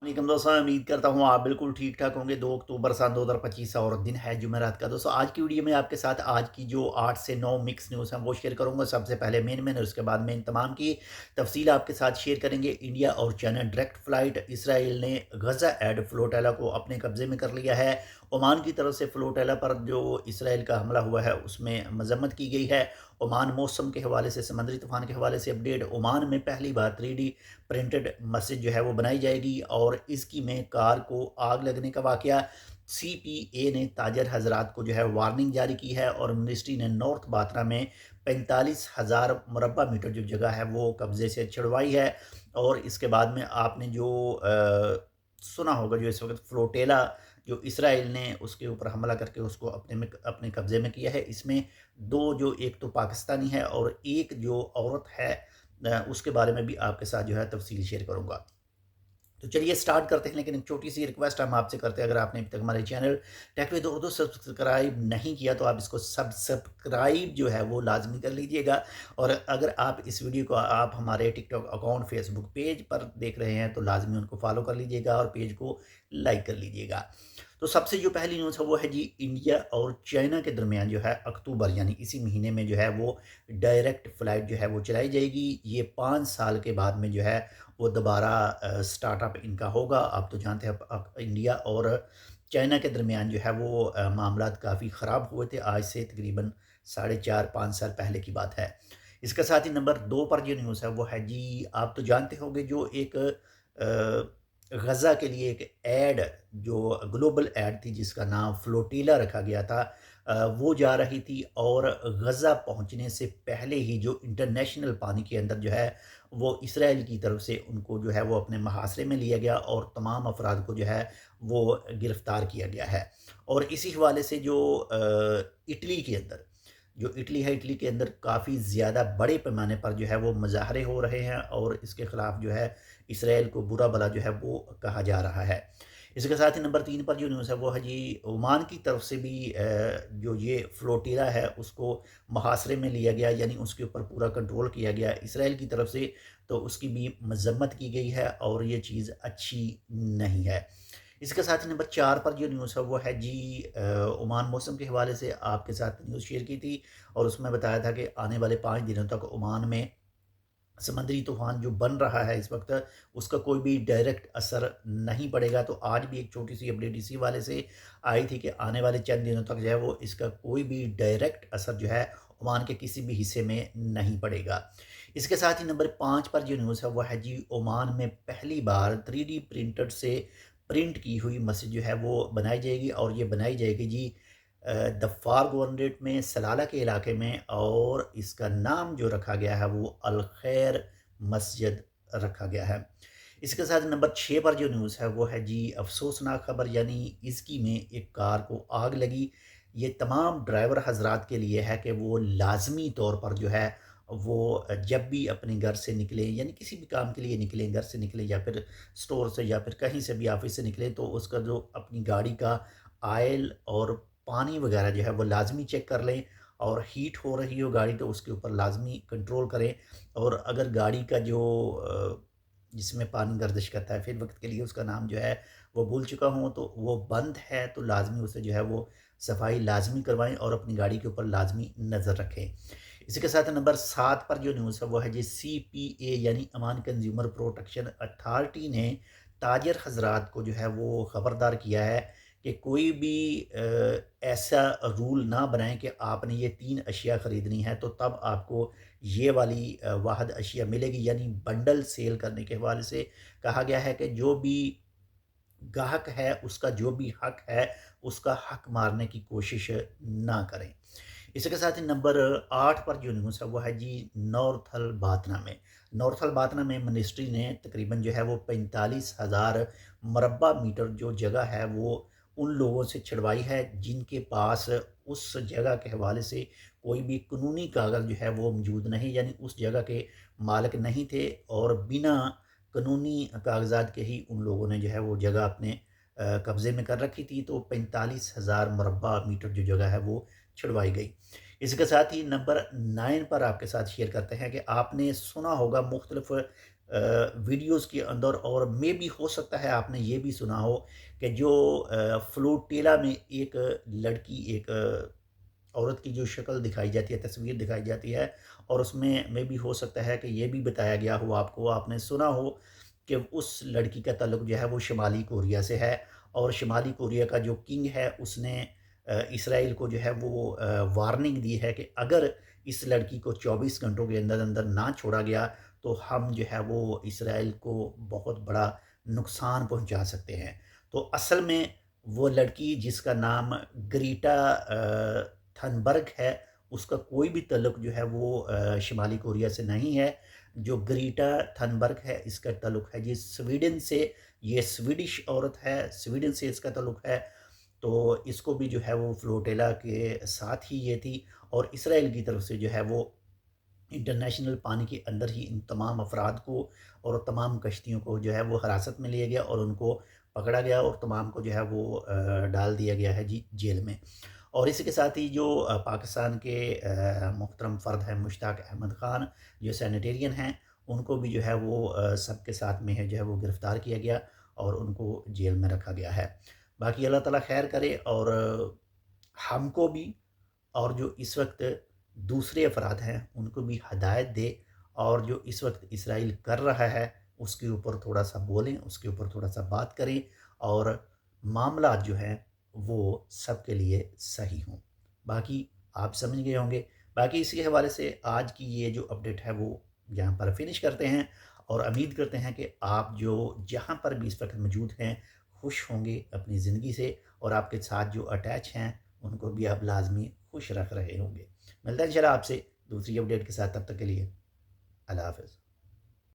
वालेकुम दोस्तों, उम्मीद करता हूँ आप बिल्कुल ठीक ठाक होंगे। 2 अक्टूबर सन 2025 और दिन है जुमेरात का। दोस्तों आज की वीडियो में आपके साथ आज की जो 8 से 9 मिक्स न्यूज़ हैं वो शेयर करूँगा। सबसे पहले मेन और उसके बाद में इन तमाम की तफसील आपके साथ शेयर करेंगे। इंडिया और चाइना डायरेक्ट फ़्लाइट, इसराइल ने गज़ा एड फ्लोटेला को अपने कब्ज़े में कर लिया है। ओमान की तरफ से फ्लोटेला पर जो इसराइल का हमला हुआ है उसमें मज़म्मत की गई है। ओमान मौसम के हवाले से, समंदरी तूफ़ान के हवाले से अपडेट। ओमान में पहली बार 3D प्रिंटेड मस्जिद जो है वो बनाई जाएगी और इसकी में कार को आग लगने का वाकया। CPA ने ताजर हजरात को जो है वार्निंग जारी की है और मिनिस्ट्री ने नॉर्थ बाथरा में 45,000 मुरबा मीटर जो जगह है वो कब्जे से छुड़वाई है। और इसके बाद में आपने जो सुना होगा, जो इस वक्त फ्लोटेला जो इसराइल ने उसके ऊपर हमला करके उसको अपने कब्जे में किया है, इसमें दो, जो एक तो पाकिस्तानी है और एक जो औरत है, उसके बारे में भी आपके साथ जो है तफसील शेयर करूँगा। तो चलिए स्टार्ट करते हैं, लेकिन एक छोटी सी रिक्वेस्ट हम आपसे करते हैं, अगर आपने अभी तक हमारे channel tech with Urdu subscribe नहीं किया तो आप इसको सब्सक्राइब जो है वो लाजमी कर लीजिएगा। और अगर आप इस वीडियो को आप हमारे टिकटॉक अकाउंट, फेसबुक पेज पर देख रहे हैं तो लाजमी उनको फॉलो कर लीजिएगा और पेज को लाइक कर लीजिएगा। तो सबसे जो पहली न्यूज़ है वो है जी, इंडिया और चाइना के दरमियान जो है अक्टूबर यानी इसी महीने में जो है वो डायरेक्ट फ़्लाइट जो है वो चलाई जाएगी। ये 5 साल के बाद में जो है वो दोबारा स्टार्टअप इनका होगा। आप तो जानते हैं इंडिया और चाइना के दरमियान जो है वो मामलात काफ़ी ख़राब हुए थे, आज से तकरीबन साढ़े 4-5 साल पहले की बात है। इसके साथ ही नंबर 2 पर जो न्यूज़ है वो है जी, आप तो जानते होंगे जो एक गज़ा के लिए एक ऐड, जो ग्लोबल ऐड थी जिसका नाम फ्लोटिला रखा गया था, वो जा रही थी और गज़ा पहुंचने से पहले ही जो इंटरनेशनल पानी के अंदर जो है वो इसराइल की तरफ से उनको जो है वो अपने मुहासरे में लिया गया और तमाम अफराद को जो है वो गिरफ़्तार किया गया है। और इसी हवाले से जो इटली के अंदर, जो इटली है, इटली के अंदर काफ़ी ज़्यादा बड़े पैमाने पर जो है वो मुज़ाहरे हो रहे हैं और इसके ख़िलाफ़ जो है इसराइल को बुरा भला जो है वो कहा जा रहा है। इसके साथ ही नंबर 3 पर जो न्यूज़ है वो है जी, ओमान की तरफ से भी जो ये फ्लोटिला है उसको मुहासरे में लिया गया, यानी उसके ऊपर पूरा कंट्रोल किया गया इसराइल की तरफ से, तो उसकी भी मज़म्मत की गई है और ये चीज़ अच्छी नहीं है। इसके साथ ही नंबर 4 पर जो न्यूज़ है वो है जी, ओमान मौसम के हवाले से आपके साथ न्यूज़ शेयर की थी और उसमें बताया था कि आने वाले 5 दिनों तक ओमान में समंदरी तूफ़ान जो बन रहा है इस वक्त, उसका कोई भी डायरेक्ट असर नहीं पड़ेगा। तो आज भी एक छोटी सी अपडेट इसी वाले से आई थी कि आने वाले चंद दिनों तक जो है वो इसका कोई भी डायरेक्ट असर जो है ओमान के किसी भी हिस्से में नहीं पड़ेगा। इसके साथ ही नंबर 5 पर जो न्यूज़ है वो है जी, ओमान में पहली बार 3D प्रिंटेड से प्रिंट की हुई मस्जिद जो है वो बनाई जाएगी और ये बनाई जाएगी जी दफ़ार गवर्नरेट में, सलाला के इलाके में, और इसका नाम जो रखा गया है वो अल खैर मस्जिद रखा गया है। इसके साथ नंबर 6 पर जो न्यूज़ है वो है जी, अफ़सोसनाक ख़बर, यानी इसकी में एक कार को आग लगी। ये तमाम ड्राइवर हज़रात के लिए है कि वो लाज़मी तौर पर जो है वो जब भी अपने घर से निकलें, यानी किसी भी काम के लिए निकलें, घर से निकलें या फिर स्टोर से या फिर कहीं से भी ऑफ़िस से निकलें, तो उसका जो अपनी गाड़ी का ऑयल और पानी वगैरह जो है वो लाज़मी चेक कर लें। और हीट हो रही हो गाड़ी तो उसके ऊपर लाज़मी कंट्रोल करें। और अगर गाड़ी का जो जिसमें पानी गर्दिश करता है, फिर वक्त के लिए उसका नाम जो है वो भूल चुका हूँ, तो वो बंद है, तो लाज़मी उसे जो है वो सफाई लाज़मी करवाएं और अपनी गाड़ी के ऊपर लाज़मी नज़र रखें। इसी के साथ नंबर 7 पर जो न्यूज़ है वो है जी, CPA यानी अमान कंज्यूमर प्रोटेक्शन अथॉरिटी ने ताजर हजरात को जो है वो ख़बरदार किया है कि कोई भी ऐसा रूल ना बनाएं कि आपने ये 3 अशिया ख़रीदनी है तो तब आपको ये वाली वाहद अशिया मिलेगी। यानी बंडल सेल करने के हवाले से कहा गया है कि जो भी गाहक है उसका जो भी हक है उसका हक मारने की कोशिश ना करें। इसके साथ ही नंबर 8 पर जो न्यूज़ है वो है जी, नॉर्थल बातना में। नॉर्थल बातना में मिनिस्ट्री ने तकरीबन जो है वो 45,000 मुरब्बा मीटर जो जगह है वो उन लोगों से छुड़वाई है जिनके पास उस जगह के हवाले से कोई भी कानूनी कागज़ जो है वो मौजूद नहीं, यानी उस जगह के मालिक नहीं थे और बिना कानूनी कागज़ात के ही उन लोगों ने जो है वो जगह अपने कब्ज़े में कर रखी थी। तो 45,000 मुरब्बा मीटर जो जगह है वो छुड़वाई गई। इसके साथ ही नंबर 9 पर आपके साथ शेयर करते हैं कि आपने सुना होगा मुख्तलिफ वीडियोस के अंदर, और मे भी हो सकता है आपने ये भी सुना हो कि जो फ्लोटिला में एक लड़की, एक औरत की जो शक्ल दिखाई जाती है, तस्वीर दिखाई जाती है, और उसमें मे भी हो सकता है कि ये भी बताया गया हो आपको, आपने सुना हो कि उस लड़की का ताल्लुक जो है वो शुमाली कोरिया से है, और शुमाली कोरिया का जो किंग है उसने इसराइल को जो है वो वार्निंग दी है कि अगर इस लड़की को 24 घंटों के अंदर अंदर ना छोड़ा गया तो हम जो है वो इसराइल को बहुत बड़ा नुकसान पहुंचा सकते हैं। तो असल में वो लड़की जिसका नाम ग्रीटा थनबर्ग है, उसका कोई भी ताल्लुक जो है वो शुमाली कोरिया से नहीं है। जो ग्रीटा थनबर्ग है इसका ताल्लुक है जी स्वीडन से, ये स्वीडिश औरत है, स्वीडन से इसका ताल्लुक है। तो इसको भी जो है वो फ्लोटेला के साथ ही ये थी, और इसराइल की तरफ से जो है वो इंटरनेशनल पानी के अंदर ही इन तमाम अफराद को और तमाम कश्तियों को जो है वो हिरासत में लिया गया और उनको पकड़ा गया, और तमाम को जो है वो डाल दिया गया है जी जेल में। और इसी के साथ ही जो पाकिस्तान के मुहतरम फ़र्द हैं मुश्ताक अहमद ख़ान, जो सैनिटेरियन हैं, उनको भी जो है वो सबके साथ में है जो है वो गिरफ़्तार किया गया और उनको जेल में रखा गया है। बाकी अल्लाह ताला खैर करे, और हमको भी और जो इस वक्त दूसरे अफराद हैं उनको भी हदायत दे, और जो इस वक्त इसराइल कर रहा है उसके ऊपर थोड़ा सा बोलें, उसके ऊपर थोड़ा सा बात करें, और मामला जो हैं वो सबके लिए सही हों। बाकी आप समझ गए होंगे। बाकी इसी हवाले से आज की ये जो अपडेट है वो यहाँ पर फिनिश करते हैं, और उम्मीद करते हैं कि आप जो जहाँ पर भी इस वक्त मौजूद हैं खुश होंगे अपनी ज़िंदगी से, और आपके साथ जो अटैच हैं उनको भी आप लाजमी खुश रख रहे होंगे। मिलता है इंशाल्लाह आपसे दूसरी अपडेट के साथ, तब तक के लिए अल्लाह हाफ़िज़।